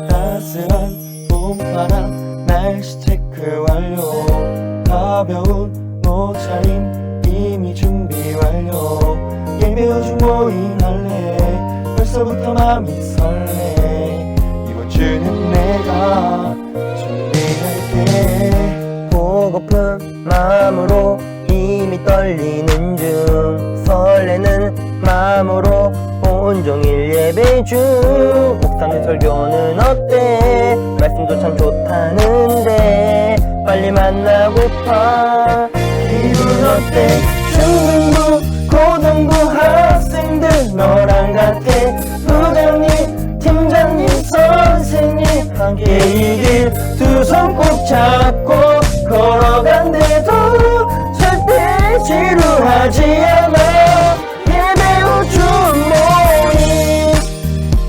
따스한 봄바람 날씨 체크 완료. 가벼운 옷차림 이미 준비 완료. 예배 중 모임할래. 벌써부터 마음이 설레. 이번 주는 내가 준비할게. 보고픈 마음으로 힘이 떨리는 중 설레는 마음으로 온종일 예배 중. 옥상의 설교는 어때? 말씀도 참 좋다는데 빨리 만나고파. 기분 어때? 중등부 고등부 학생들 너랑 같아. 부장님 팀장님 선생님 함께 이 길 두 손 꼭 잡고 걸어간대도 절대 지루하지 않아. 예배 후 주 모임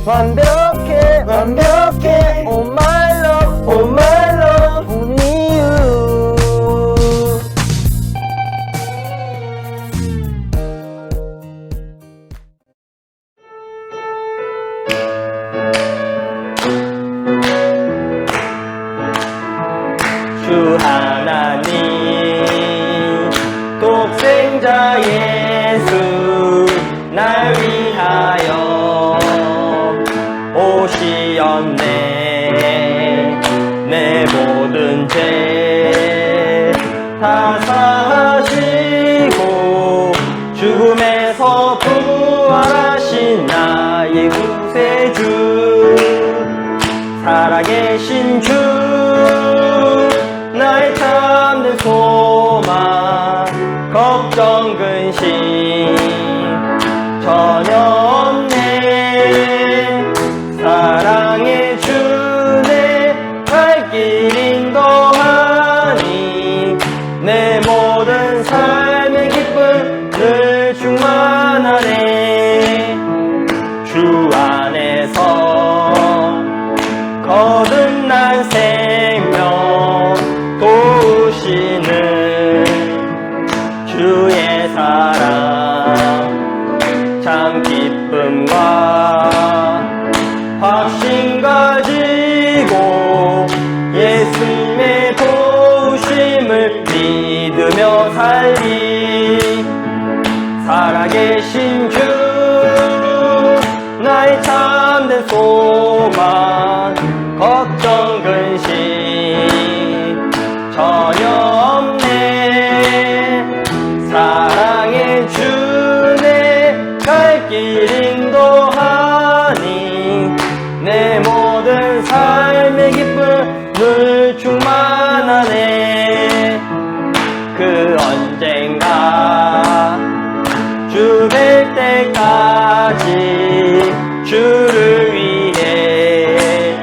완벽해 완벽해. Oh my love oh my love only you. 주 하나님 독생자 예수 날 위하여 오시었네. 내 모든 죄 다 사하시고 죽음에서 부활하신 나의 구세주. 살아계신 주 나의 참된 소망. 걱정 근심 전혀 없네. 사랑의 주 내 갈 길 인도하니 내 모든 삶의 기쁨 늘 충만하네. 주 안에서 거듭난 생명 도우시는 주의 사랑 참 기쁨과 확신 가지고 예수님의 도우심을 믿으며 살리. 살아계신 주 나의 참된 소망. 걱정 근심 전혀 없네. 사랑의 주 내 갈 길 인도하니 내 모든 삶의 기쁨 늘 충만하네. 그 언젠가 주 뵐 때까지 주를 위해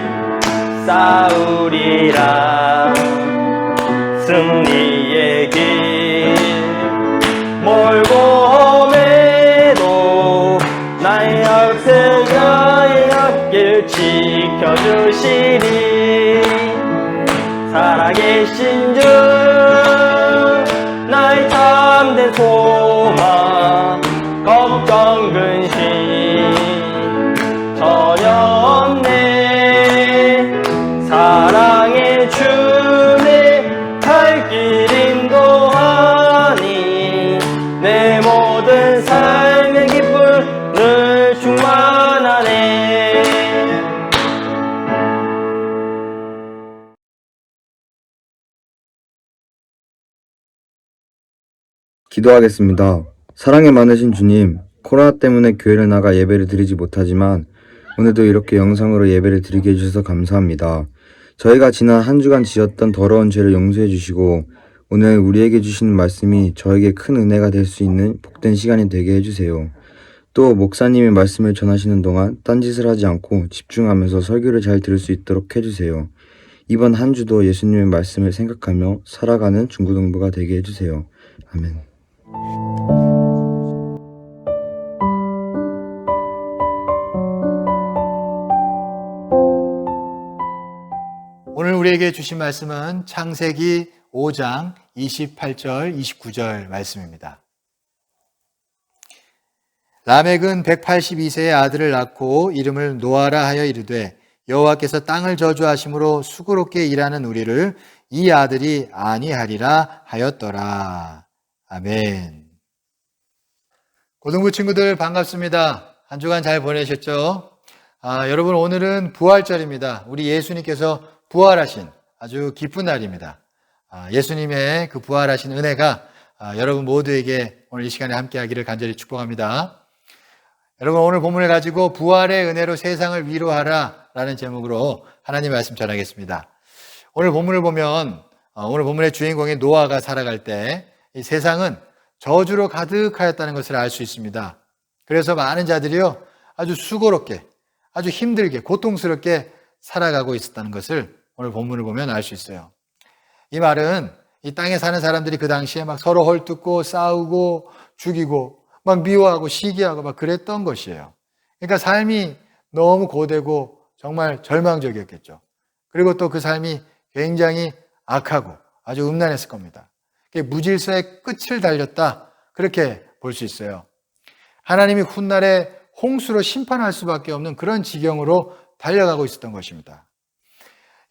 싸우리라. 승리의 길 멀고 험해도 나의 앞세가의 앞길 지켜주시리. 살아계신 주 나의 참된 소망. 걱정 근심 전혀 없네. 사랑의 주 내 갈 길 인도하니 내 모든 삶의 기쁨 늘 충만하네. 기도하겠습니다. 사랑이 많으신 주님, 코로나 때문에 교회를 나가 예배를 드리지 못하지만 오늘도 이렇게 영상으로 예배를 드리게 해주셔서 감사합니다. 저희가 지난 한 주간 지었던 더러운 죄를 용서해 주시고 오늘 우리에게 주시는 말씀이 저에게 큰 은혜가 될 수 있는 복된 시간이 되게 해주세요. 또 목사님의 말씀을 전하시는 동안 딴짓을 하지 않고 집중하면서 설교를 잘 들을 수 있도록 해주세요. 이번 한 주도 예수님의 말씀을 생각하며 살아가는 중고등부가 되게 해주세요. 아멘. 오늘 우리에게 주신 말씀은 창세기 5장 28절, 29절 말씀입니다. 라멕은 182세의 아들을 낳고 이름을 노아라 하여 이르되 여호와께서 땅을 저주하심으로 수고롭게 일하는 우리를 이 아들이 아니하리라 하였더라. 아멘. 고등부 친구들 반갑습니다. 한 주간 잘 보내셨죠? 여러분 오늘은 부활절입니다. 우리 예수님께서 부활하신 아주 기쁜 날입니다. 예수님의 그 부활하신 은혜가 여러분 모두에게 오늘 이 시간에 함께하기를 간절히 축복합니다. 여러분 오늘 본문을 가지고 부활의 은혜로 세상을 위로하라 라는 제목으로 하나님 말씀 전하겠습니다. 오늘 본문을 보면 오늘 본문의 주인공인 노아가 살아갈 때 이 세상은 저주로 가득하였다는 것을 알 수 있습니다. 그래서 많은 자들이요 아주 수고롭게 아주 힘들게 고통스럽게 살아가고 있었다는 것을 오늘 본문을 보면 알 수 있어요. 이 말은 이 땅에 사는 사람들이 그 당시에 막 서로 헐뜯고 싸우고 죽이고 막 미워하고 시기하고 막 그랬던 것이에요. 그러니까 삶이 너무 고되고 정말 절망적이었겠죠. 그리고 또 그 삶이 굉장히 악하고 아주 음란했을 겁니다. 무질서의 끝을 달렸다 그렇게 볼 수 있어요. 하나님이 훗날에 홍수로 심판할 수밖에 없는 그런 지경으로 달려가고 있었던 것입니다.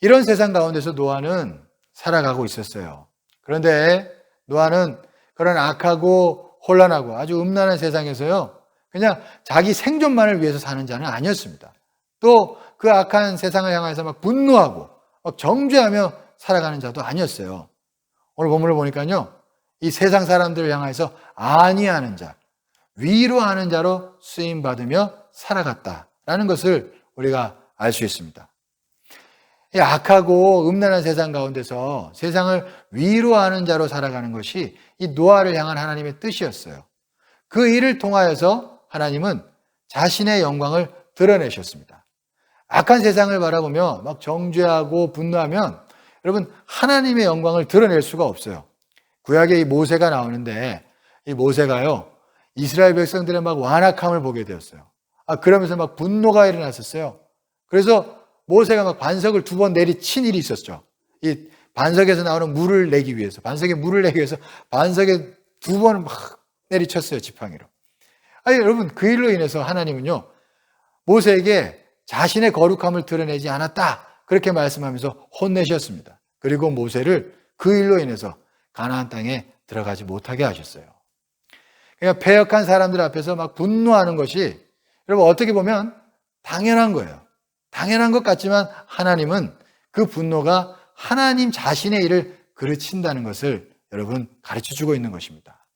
이런 세상 가운데서 노아는 살아가고 있었어요. 그런데 노아는 그런 악하고 혼란하고 아주 음란한 세상에서요 그냥 자기 생존만을 위해서 사는 자는 아니었습니다. 또 그 악한 세상을 향해서 막 분노하고 막 정죄하며 살아가는 자도 아니었어요. 오늘 본문을 보니까요 이 세상 사람들을 향해서 안위하는 자, 위로하는 자로 쓰임받으며 살아갔다라는 것을 우리가 알 수 있습니다. 이 악하고 음란한 세상 가운데서 세상을 위로하는 자로 살아가는 것이 이 노아를 향한 하나님의 뜻이었어요. 그 일을 통하여서 하나님은 자신의 영광을 드러내셨습니다. 악한 세상을 바라보며 막 정죄하고 분노하면 여러분 하나님의 영광을 드러낼 수가 없어요. 구약에 이 모세가 나오는데 이 모세가요 이스라엘 백성들의 막 완악함을 보게 되었어요. 그러면서 막 분노가 일어났었어요. 그래서 모세가 막 반석을 2번 내리친 일이 있었죠. 이 반석에서 나오는 물을 내기 위해서, 반석에 물을 내기 위해서 반석에 2번을 막 내리쳤어요, 지팡이로. 여러분, 그 일로 인해서 하나님은요, 모세에게 자신의 거룩함을 드러내지 않았다. 그렇게 말씀하면서 혼내셨습니다. 그리고 모세를 그 일로 인해서 가나안 땅에 들어가지 못하게 하셨어요. 그러니까 패역한 사람들 앞에서 막 분노하는 것이 여러분 어떻게 보면 당연한 거예요. 당연한 것 같지만 하나님은 그 분노가 하나님 자신의 일을 그르친다는 것을 여러분 가르쳐주고 있는 것입니다.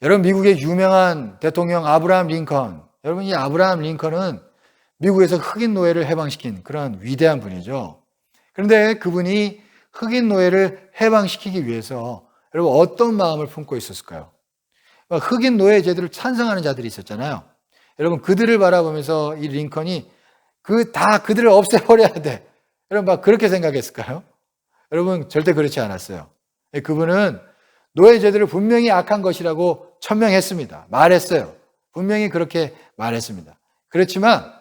여러분 미국의 유명한 대통령 아브라함 링컨, 여러분 이 아브라함 링컨은 미국에서 흑인 노예를 해방시킨 그런 위대한 분이죠. 그런데 그분이 흑인 노예를 해방시키기 위해서 여러분 어떤 마음을 품고 있었을까요? 흑인 노예 제도를 찬성하는 자들이 있었잖아요. 여러분 그들을 바라보면서 이 링컨이 그들을 없애버려야 돼. 여러분 막 그렇게 생각했을까요? 여러분 절대 그렇지 않았어요. 그분은 노예 제도를 분명히 악한 것이라고 천명했습니다. 말했어요. 분명히 그렇게 말했습니다. 그렇지만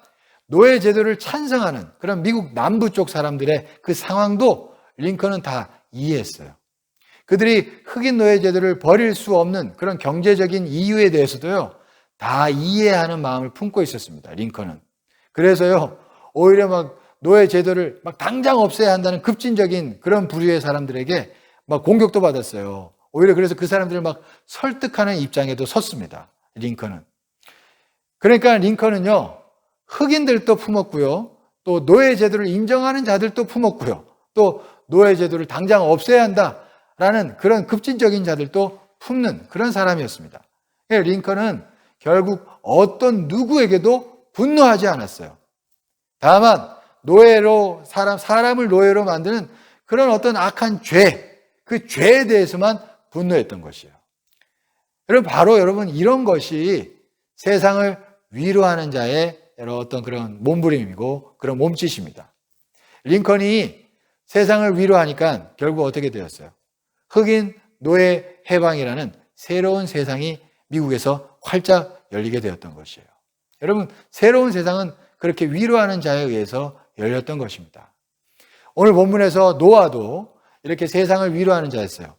노예 제도를 찬성하는 그런 미국 남부 쪽 사람들의 그 상황도 링컨은 다 이해했어요. 그들이 흑인 노예 제도를 버릴 수 없는 그런 경제적인 이유에 대해서도요, 다 이해하는 마음을 품고 있었습니다. 링컨은. 그래서요, 오히려 막 노예 제도를 막 당장 없애야 한다는 급진적인 그런 부류의 사람들에게 막 공격도 받았어요. 오히려 그래서 그 사람들을 막 설득하는 입장에도 섰습니다. 링컨은. 그러니까 링컨은요, 흑인들도 품었고요, 또 노예 제도를 인정하는 자들도 품었고요, 또 노예 제도를 당장 없애야 한다라는 그런 급진적인 자들도 품는 그런 사람이었습니다. 링컨은 결국 어떤 누구에게도 분노하지 않았어요. 다만 노예로 사람을 노예로 만드는 그런 어떤 악한 죄, 그 죄에 대해서만 분노했던 것이에요. 여러분 이런 것이 세상을 위로하는 자의 어떤 그런 몸부림이고 그런 몸짓입니다. 링컨이 세상을 위로하니까 결국 어떻게 되었어요? 흑인 노예 해방이라는 새로운 세상이 미국에서 활짝 열리게 되었던 것이에요. 여러분, 새로운 세상은 그렇게 위로하는 자에 의해서 열렸던 것입니다. 오늘 본문에서 노아도 이렇게 세상을 위로하는 자였어요.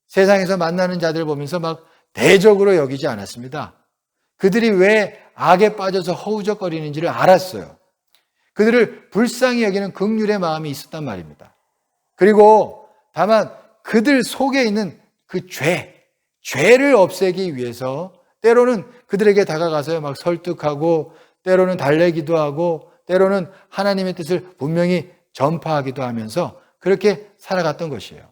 세상에서 만나는 자들 보면서 막 대적으로 여기지 않았습니다. 그들이 왜 악에 빠져서 허우적거리는지를 알았어요. 그들을 불쌍히 여기는 긍휼의 마음이 있었단 말입니다. 그리고 다만 그들 속에 있는 그 죄를 없애기 위해서 때로는 그들에게 다가가서 막 설득하고 때로는 달래기도 하고 때로는 하나님의 뜻을 분명히 전파하기도 하면서 그렇게 살아갔던 것이에요.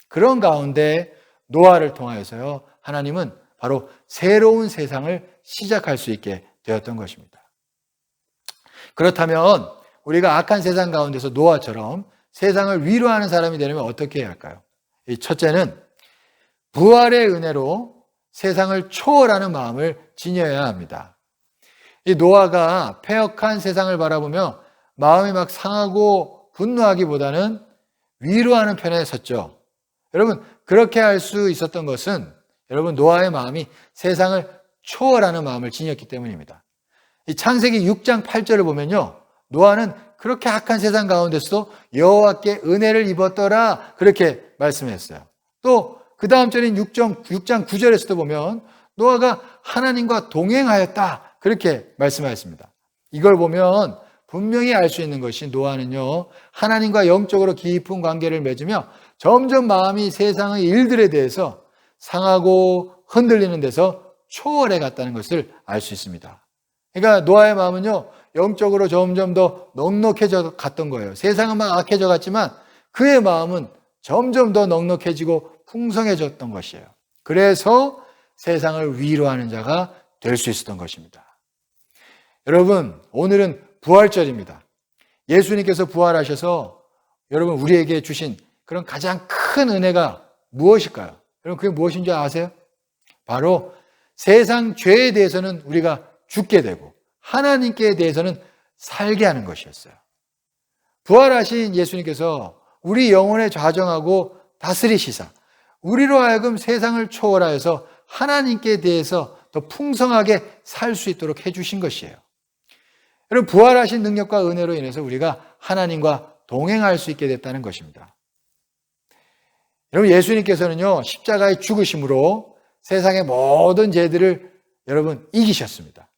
그런 가운데 노아를 통하여서요, 하나님은 바로 새로운 세상을 시작할 수 있게 되었던 것입니다. 그렇다면 우리가 악한 세상 가운데서 노아처럼 세상을 위로하는 사람이 되려면 어떻게 해야 할까요? 이 첫째는 부활의 은혜로 세상을 초월하는 마음을 지녀야 합니다. 이 노아가 패역한 세상을 바라보며 마음이 막 상하고 분노하기보다는 위로하는 편에 섰죠. 여러분, 그렇게 할 수 있었던 것은 여러분 노아의 마음이 세상을 초월하는 마음을 지녔기 때문입니다. 이 창세기 6장 8절을 보면요, 노아는 그렇게 악한 세상 가운데서도 여호와께 은혜를 입었더라 그렇게 말씀했어요. 또 그 다음 절인 6장 9절에서도 보면 노아가 하나님과 동행하였다 그렇게 말씀하였습니다. 이걸 보면 분명히 알 수 있는 것이 노아는요, 하나님과 영적으로 깊은 관계를 맺으며 점점 마음이 세상의 일들에 대해서 상하고 흔들리는 데서 초월해 갔다는 것을 알 수 있습니다. 그러니까 노아의 마음은요, 영적으로 점점 더 넉넉해져 갔던 거예요. 세상은 막 악해져 갔지만 그의 마음은 점점 더 넉넉해지고 풍성해졌던 것이에요. 그래서 세상을 위로하는 자가 될 수 있었던 것입니다. 여러분, 오늘은 부활절입니다. 예수님께서 부활하셔서 여러분 우리에게 주신 그런 가장 큰 은혜가 무엇일까요? 여러분, 그게 무엇인지 아세요? 바로 세상 죄에 대해서는 우리가 죽게 되고 하나님께 대해서는 살게 하는 것이었어요. 부활하신 예수님께서 우리 영혼에 좌정하고 다스리시사 우리로 하여금 세상을 초월하여서 하나님께 대해서 더 풍성하게 살 수 있도록 해주신 것이에요. 여러분, 부활하신 능력과 은혜로 인해서 우리가 하나님과 동행할 수 있게 됐다는 것입니다. 여러분, 예수님께서는요, 십자가의 죽으심으로 세상의 모든 죄들을 여러분 이기셨습니다.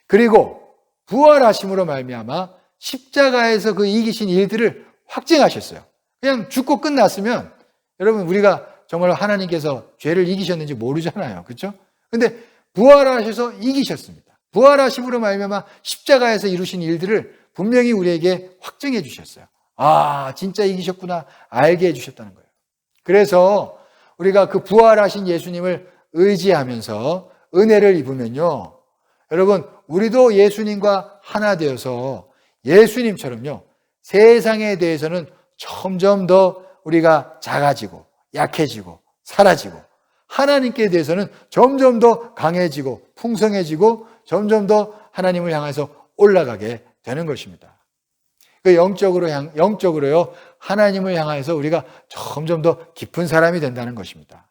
그리고 부활하심으로 말미암아 십자가에서 그 이기신 일들을 확증하셨어요. 그냥 죽고 끝났으면 여러분 우리가 정말 하나님께서 죄를 이기셨는지 모르잖아요. 그렇죠? 근데 부활하셔서 이기셨습니다. 부활하심으로 말미암아 십자가에서 이루신 일들을 분명히 우리에게 확증해 주셨어요. 아, 진짜 이기셨구나 알게 해 주셨다는 거예요. 그래서 우리가 그 부활하신 예수님을 의지하면서 은혜를 입으면요, 여러분 우리도 예수님과 하나 되어서 예수님처럼요, 세상에 대해서는 점점 더 우리가 작아지고 약해지고 사라지고 하나님께 대해서는 점점 더 강해지고 풍성해지고 점점 더 하나님을 향해서 올라가게 되는 것입니다. 그 영적으로요, 하나님을 향해서 우리가 점점 더 깊은 사람이 된다는 것입니다.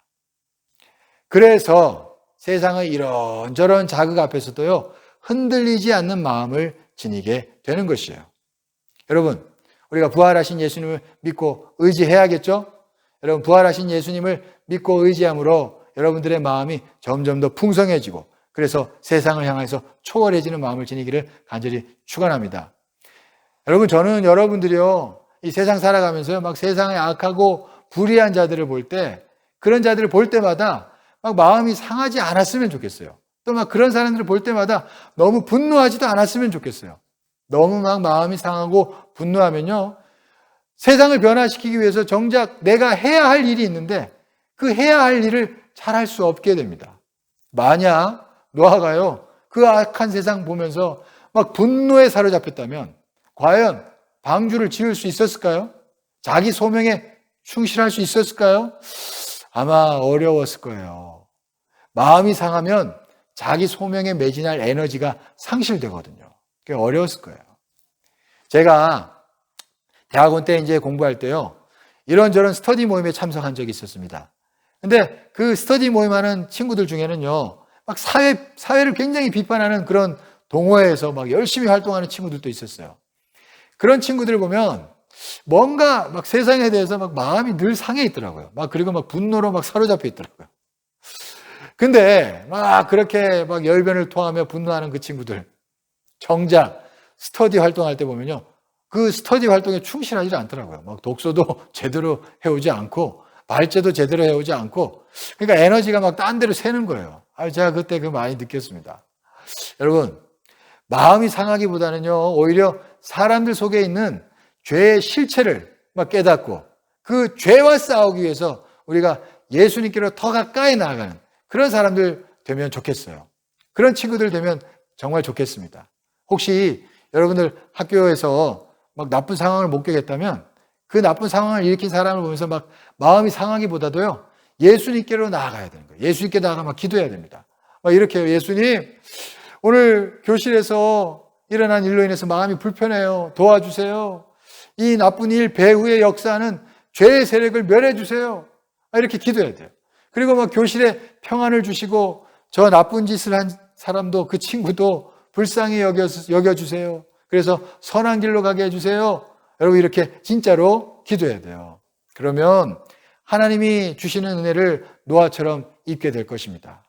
그래서 세상의 이런저런 자극 앞에서도요, 흔들리지 않는 마음을 지니게 되는 것이에요. 여러분, 우리가 부활하신 예수님을 믿고 의지해야겠죠? 여러분, 부활하신 예수님을 믿고 의지함으로 여러분들의 마음이 점점 더 풍성해지고 그래서 세상을 향해서 초월해지는 마음을 지니기를 간절히 축원합니다. 여러분, 저는 여러분들이요, 이 세상 살아가면서요, 막 세상에 악하고 불의한 자들을 볼 때, 그런 자들을 볼 때마다 막 마음이 상하지 않았으면 좋겠어요. 또 막 그런 사람들을 볼 때마다 너무 분노하지도 않았으면 좋겠어요. 너무 막 마음이 상하고 분노하면요, 세상을 변화시키기 위해서 정작 내가 해야 할 일이 있는데 그 해야 할 일을 잘할 수 없게 됩니다. 만약 노아가요, 그 악한 세상 보면서 막 분노에 사로잡혔다면 과연 방주를 지을 수 있었을까요? 자기 소명에 충실할 수 있었을까요? 아마 어려웠을 거예요. 마음이 상하면 자기 소명에 매진할 에너지가 상실되거든요. 그게 어려웠을 거예요. 제가 대학원 때 이제 공부할 때요, 이런저런 스터디 모임에 참석한 적이 있었습니다. 근데 그 스터디 모임하는 친구들 중에는요, 막 사회를 굉장히 비판하는 그런 동호회에서 막 열심히 활동하는 친구들도 있었어요. 그런 친구들을 보면 뭔가 막 세상에 대해서 막 마음이 늘 상해 있더라고요. 막 그리고 막 분노로 막 사로잡혀 있더라고요. 근데 막 그렇게 막 열변을 토하며 분노하는 그 친구들, 정작 스터디 활동할 때 보면요, 그 스터디 활동에 충실하지 않더라고요. 막 독서도 제대로 해오지 않고 발제도 제대로 해오지 않고, 그러니까 에너지가 막 딴 데로 새는 거예요. 제가 그때 그 많이 느꼈습니다. 여러분, 마음이 상하기보다는요, 오히려 사람들 속에 있는 죄의 실체를 막 깨닫고 그 죄와 싸우기 위해서 우리가 예수님께로 더 가까이 나아가는 그런 사람들 되면 좋겠어요. 그런 친구들 되면 정말 좋겠습니다. 혹시 여러분들 학교에서 막 나쁜 상황을 목격했다면 그 나쁜 상황을 일으킨 사람을 보면서 막 마음이 상하기보다도요, 예수님께로 나아가야 되는 거예요. 예수님께 나아가 막 기도해야 됩니다. 막 이렇게 해요. 예수님, 오늘 교실에서 일어난 일로 인해서 마음이 불편해요. 도와주세요. 이 나쁜 일 배후의 역사는 죄의 세력을 멸해 주세요. 이렇게 기도해야 돼요. 그리고 막 교실에 평안을 주시고 저 나쁜 짓을 한 사람도, 그 친구도 불쌍히 여겨주세요. 그래서 선한 길로 가게 해주세요. 여러분, 이렇게 진짜로 기도해야 돼요. 그러면 하나님이 주시는 은혜를 노아처럼 입게 될 것입니다.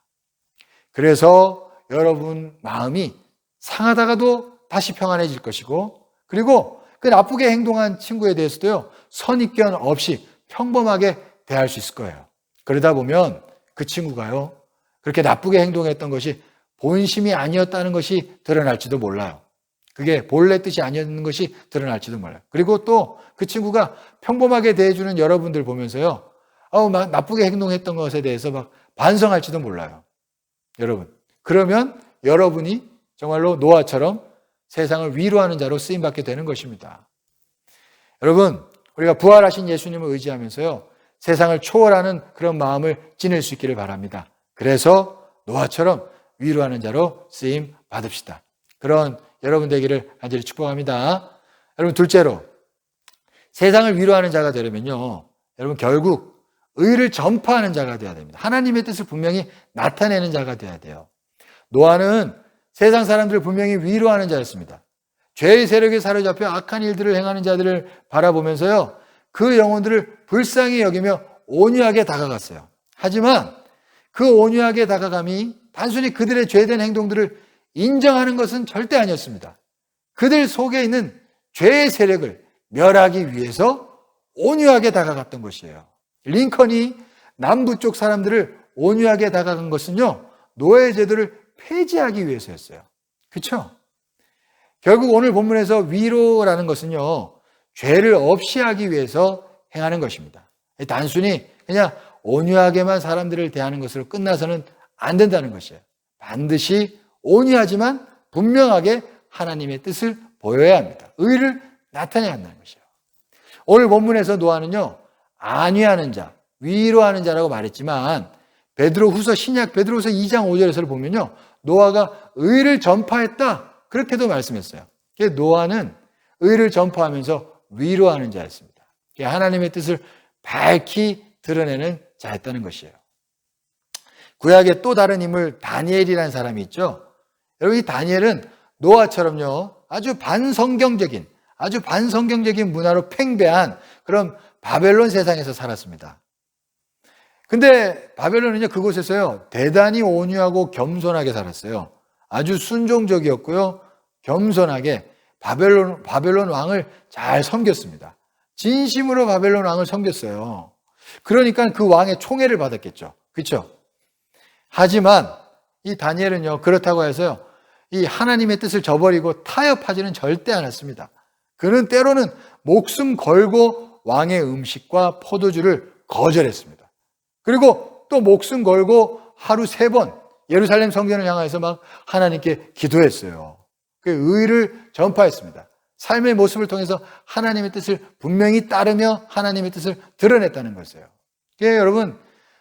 그래서 여러분 마음이 상하다가도 다시 평안해질 것이고, 그리고 그 나쁘게 행동한 친구에 대해서도요, 선입견 없이 평범하게 대할 수 있을 거예요. 그러다 보면 그 친구가요, 그렇게 나쁘게 행동했던 것이 본심이 아니었다는 것이 드러날지도 몰라요. 그게 본래 뜻이 아니었는 것이 드러날지도 몰라요. 그리고 또 그 친구가 평범하게 대해주는 여러분들 보면서요, 막 나쁘게 행동했던 것에 대해서 막 반성할지도 몰라요. 여러분, 그러면 여러분이 정말로 노아처럼 세상을 위로하는 자로 쓰임받게 되는 것입니다. 여러분, 우리가 부활하신 예수님을 의지하면서요, 세상을 초월하는 그런 마음을 지닐 수 있기를 바랍니다. 그래서 노아처럼 위로하는 자로 쓰임 받읍시다. 그런 여러분 되기를 간절히 축복합니다. 여러분, 둘째로 세상을 위로하는 자가 되려면요, 여러분 결국 의를 전파하는 자가 되어야 됩니다. 하나님의 뜻을 분명히 나타내는 자가 되어야 돼요. 노아는 세상 사람들을 분명히 위로하는 자였습니다. 죄의 세력에 사로잡혀 악한 일들을 행하는 자들을 바라보면서요, 그 영혼들을 불쌍히 여기며 온유하게 다가갔어요. 하지만 그 온유하게 다가감이 단순히 그들의 죄된 행동들을 인정하는 것은 절대 아니었습니다. 그들 속에 있는 죄의 세력을 멸하기 위해서 온유하게 다가갔던 것이에요. 링컨이 남부 쪽 사람들을 온유하게 다가간 것은요, 노예 제도를 폐지하기 위해서였어요. 그렇죠? 결국 오늘 본문에서 위로라는 것은요, 죄를 없이 하기 위해서 행하는 것입니다. 단순히 그냥 온유하게만 사람들을 대하는 것으로 끝나서는 안 된다는 것이에요. 반드시 온유하지만 분명하게 하나님의 뜻을 보여야 합니다. 의를 나타내야 한다는 것이에요. 오늘 본문에서 노아는요, 안위하는 자, 위로하는 자라고 말했지만 베드로후서 신약 베드로후서 2장 5절에서 보면요, 노아가 의를 전파했다, 그렇게도 말씀했어요. 노아는 의를 전파하면서 위로하는 자였습니다. 하나님의 뜻을 밝히 드러내는 자였다는 것이에요. 구약의 또 다른 인물 다니엘이라는 사람이 있죠. 여러분, 이 다니엘은 노아처럼요, 아주 반성경적인 문화로 팽배한 그런 바벨론 세상에서 살았습니다. 근데 바벨론은요, 그곳에서요, 대단히 온유하고 겸손하게 살았어요. 아주 순종적이었고요, 겸손하게 바벨론 왕을 잘 섬겼습니다. 진심으로 바벨론 왕을 섬겼어요. 그러니까 그 왕의 총애를 받았겠죠. 그렇죠? 하지만 이 다니엘은요, 그렇다고 해서요, 이 하나님의 뜻을 저버리고 타협하지는 절대 않았습니다. 그는 때로는 목숨 걸고 왕의 음식과 포도주를 거절했습니다. 그리고 또 목숨 걸고 하루 3번 예루살렘 성전을 향해서 막 하나님께 기도했어요. 그 의를 전파했습니다. 삶의 모습을 통해서 하나님의 뜻을 분명히 따르며 하나님의 뜻을 드러냈다는 것이에요. 여러분,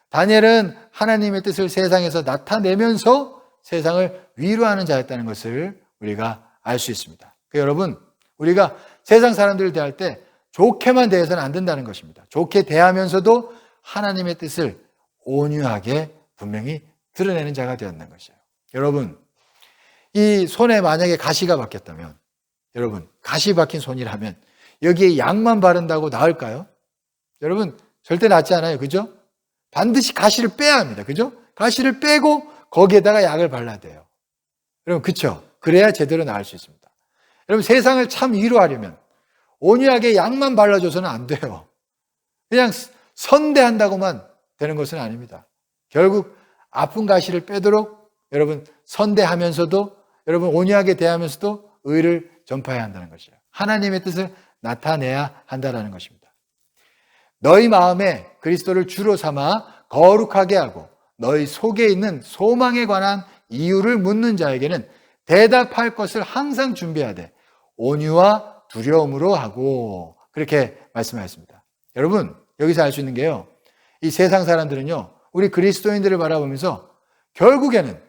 다니엘은 하나님의 뜻을 세상에서 나타내면서 세상을 위로하는 자였다는 것을 우리가 알 수 있습니다. 여러분, 우리가 세상 사람들을 대할 때 좋게만 대해서는 안 된다는 것입니다. 좋게 대하면서도 하나님의 뜻을 온유하게 분명히 드러내는 자가 되었는 것이에요. 여러분, 이 손에 만약에 가시가 박혔다면, 여러분, 가시 박힌 손이라면 여기에 약만 바른다고 나을까요? 여러분, 절대 낫지 않아요. 그죠? 반드시 가시를 빼야 합니다. 그죠? 가시를 빼고 거기에다가 약을 발라야 돼요. 여러분, 그쵸? 그래야 제대로 나을 수 있습니다. 여러분, 세상을 참 위로하려면 온유하게 약만 발라줘서는 안 돼요. 그냥 선대한다고만 되는 것은 아닙니다. 결국 아픈 가시를 빼도록 여러분 선대하면서도, 여러분 온유하게 대하면서도 의를 전파해야 한다는 것이에요. 하나님의 뜻을 나타내야 한다는 것입니다. 너희 마음에 그리스도를 주로 삼아 거룩하게 하고 너희 속에 있는 소망에 관한 이유를 묻는 자에게는 대답할 것을 항상 준비하되 온유와 두려움으로 하고, 그렇게 말씀하셨습니다. 여러분, 여기서 알 수 있는 게요, 이 세상 사람들은요, 우리 그리스도인들을 바라보면서 결국에는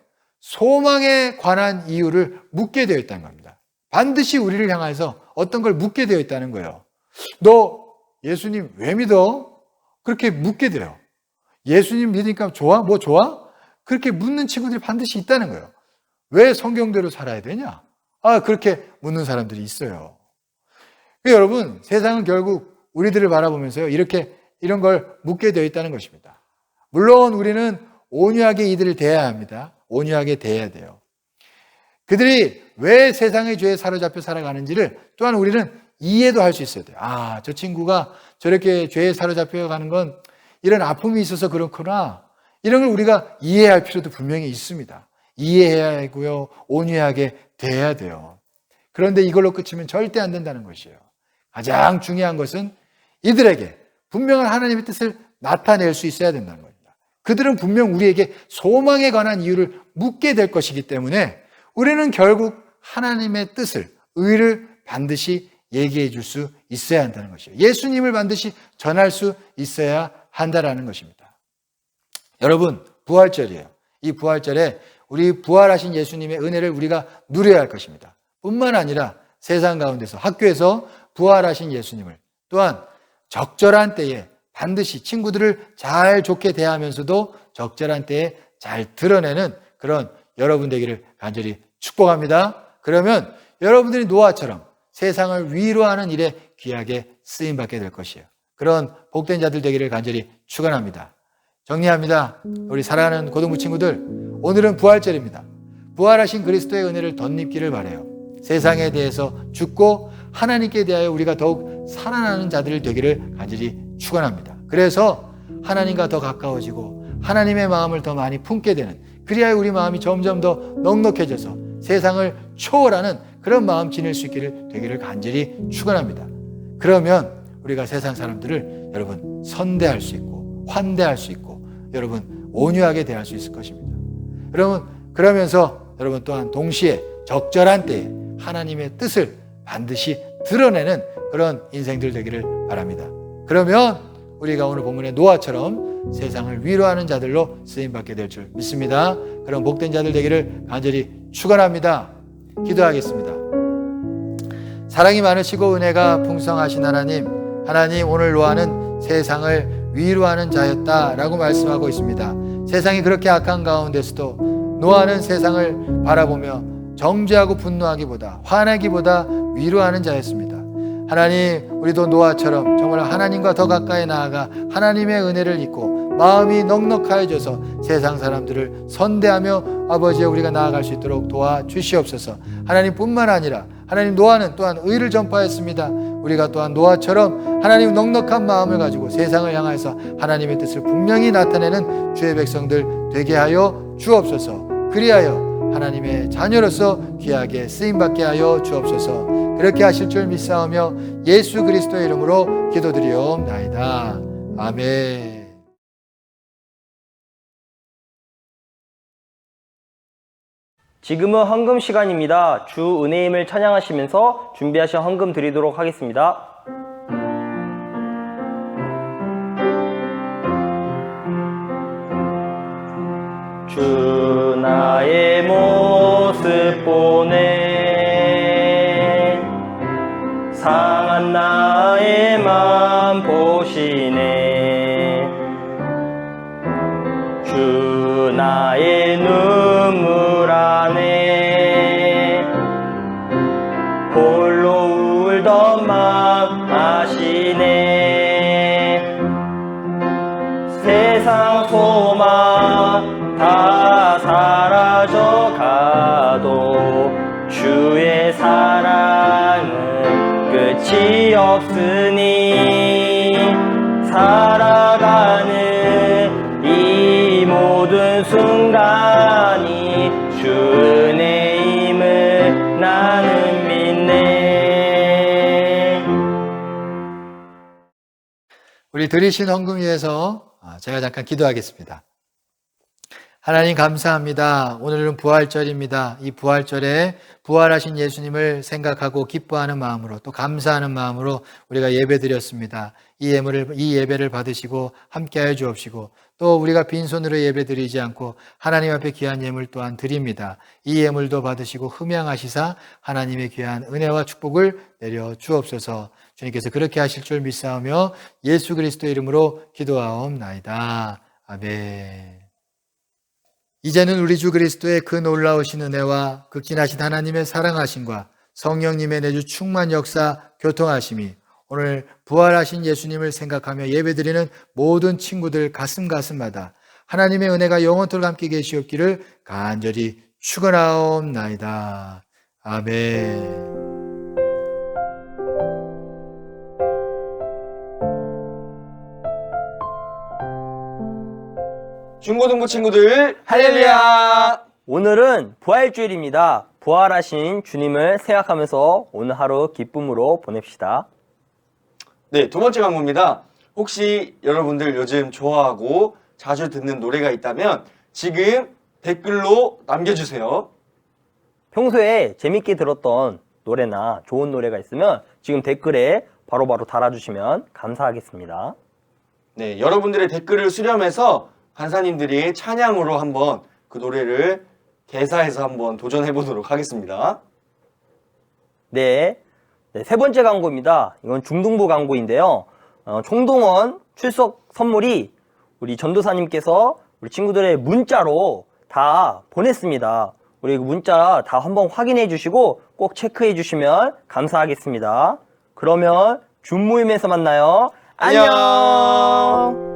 소망에 관한 이유를 묻게 되어 있다는 겁니다. 반드시 우리를 향해서 어떤 걸 묻게 되어 있다는 거예요. 너 예수님 왜 믿어? 그렇게 묻게 돼요. 예수님 믿으니까 좋아? 뭐 좋아? 그렇게 묻는 친구들이 반드시 있다는 거예요. 왜 성경대로 살아야 되냐? 그렇게 묻는 사람들이 있어요. 여러분, 세상은 결국 우리들을 바라보면서요, 이런 걸 묻게 되어 있다는 것입니다. 물론 우리는 온유하게 이들을 대해야 합니다. 온유하게 대해야 돼요. 그들이 왜 세상의 죄에 사로잡혀 살아가는지를 또한 우리는 이해도 할 수 있어야 돼요. 저 친구가 저렇게 죄에 사로잡혀 가는 건 이런 아픔이 있어서 그렇구나. 이런 걸 우리가 이해할 필요도 분명히 있습니다. 이해해야 하고요, 온유하게 대해야 돼요. 그런데 이걸로 끝이면 절대 안 된다는 것이에요. 가장 중요한 것은 이들에게 분명한 하나님의 뜻을 나타낼 수 있어야 된다는 겁니다. 그들은 분명 우리에게 소망에 관한 이유를 묻게 될 것이기 때문에 우리는 결국 하나님의 뜻을, 의를 반드시 얘기해 줄 수 있어야 한다는 것이에요. 예수님을 반드시 전할 수 있어야 한다는 것입니다. 여러분, 부활절이에요. 이 부활절에 우리 부활하신 예수님의 은혜를 우리가 누려야 할 것입니다. 뿐만 아니라 세상 가운데서, 학교에서 부활하신 예수님을 또한 적절한 때에 반드시 친구들을 잘 좋게 대하면서도 적절한 때에 잘 드러내는 그런 여러분 되기를 간절히 축복합니다. 그러면 여러분들이 노아처럼 세상을 위로하는 일에 귀하게 쓰임받게 될 것이에요. 그런 복된 자들 되기를 간절히 축원합니다. 정리합니다. 우리 사랑하는 고등부 친구들, 오늘은 부활절입니다. 부활하신 그리스도의 은혜를 덧입기를 바라요. 세상에 대해서 죽고 하나님께 대하여 우리가 더욱 살아나는 자들 되기를 간절히 축원합니다. 그래서 하나님과 더 가까워지고 하나님의 마음을 더 많이 품게 되는, 그리하여 우리 마음이 점점 더 넉넉해져서 세상을 초월하는 그런 마음 지닐 수 있기를 되기를 간절히 축원합니다. 그러면 우리가 세상 사람들을 여러분 선대할 수 있고 환대할 수 있고 여러분 온유하게 대할 수 있을 것입니다. 여러분, 그러면서 여러분 또한 동시에 적절한 때에 하나님의 뜻을 반드시 드러내는 그런 인생들 되기를 바랍니다. 그러면 우리가 오늘 본문의 노아처럼 세상을 위로하는 자들로 쓰임받게 될 줄 믿습니다. 그런 복된 자들 되기를 간절히 축원합니다. 기도하겠습니다. 사랑이 많으시고 은혜가 풍성하신 하나님, 오늘 노아는 세상을 위로하는 자였다라고 말씀하고 있습니다. 세상이 그렇게 악한 가운데서도 노아는 세상을 바라보며 정죄하고 분노하기보다, 화내기보다 위로하는 자였습니다. 하나님, 우리도 노아처럼 정말 하나님과 더 가까이 나아가 하나님의 은혜를 잊고 마음이 넉넉하여져서 세상 사람들을 선대하며 아버지의 우리가 나아갈 수 있도록 도와주시옵소서. 하나님뿐만 아니라 하나님, 노아는 또한 의를 전파했습니다. 우리가 또한 노아처럼 하나님 넉넉한 마음을 가지고 세상을 향해서 하나님의 뜻을 분명히 나타내는 주의 백성들 되게 하여 주옵소서. 그리하여 하나님의 자녀로서 귀하게 쓰임받게 하여 주옵소서. 그렇게 하실 줄 믿사오며 예수 그리스도의 이름으로 기도드리옵나이다. 아멘. 지금은 헌금 시간입니다. 주 은혜임을 찬양하시면서 준비하신 헌금 드리도록 하겠습니다. 주 나의 모습 보네, 상한 나의 맘 보시네. 주 나의 눈물 안에 홀로 울던 맘 아시네. 세상 소망 다 사라져 가도 주의 사랑은 끝이 없으니 살아가는 이 모든 순간이 주 은혜임을 나는 믿네. 우리 들으신 헌금 위해서 제가 잠깐 기도하겠습니다. 하나님 감사합니다. 오늘은 부활절입니다. 이 부활절에 부활하신 예수님을 생각하고 기뻐하는 마음으로 또 감사하는 마음으로 우리가 예배드렸습니다. 이 예배를 받으시고 함께하여 주옵시고 또 우리가 빈손으로 예배드리지 않고 하나님 앞에 귀한 예물 또한 드립니다. 이 예물도 받으시고 흠양하시사 하나님의 귀한 은혜와 축복을 내려 주옵소서. 주님께서 그렇게 하실 줄 믿사오며 예수 그리스도의 이름으로 기도하옵나이다. 아멘. 이제는 우리 주 그리스도의 그 놀라우신 은혜와 극진하신 하나님의 사랑하심과 성령님의 내주 충만 역사 교통하심이 오늘 부활하신 예수님을 생각하며 예배드리는 모든 친구들 가슴마다 하나님의 은혜가 영원토록 함께 계시옵기를 간절히 축원하옵나이다. 아멘. 중고등부 친구들 할렐루야! 오늘은 부활주일입니다. 부활하신 주님을 생각하면서 오늘 하루 기쁨으로 보냅시다. 네, 두 번째 광고입니다. 혹시 여러분들 요즘 좋아하고 자주 듣는 노래가 있다면 지금 댓글로 남겨주세요. 평소에 재밌게 들었던 노래나 좋은 노래가 있으면 지금 댓글에 바로바로 달아주시면 감사하겠습니다. 네, 여러분들의 댓글을 수렴해서 간사님들이 찬양으로 한번 그 노래를 개사해서 한번 도전해 보도록 하겠습니다. 네, 세 번째 광고입니다. 이건 중등부 광고인데요. 총동원 출석 선물이 우리 전도사님께서 우리 친구들의 문자로 다 보냈습니다. 우리 그 문자 다 한번 확인해 주시고 꼭 체크해 주시면 감사하겠습니다. 그러면 줌 모임에서 만나요. 안녕.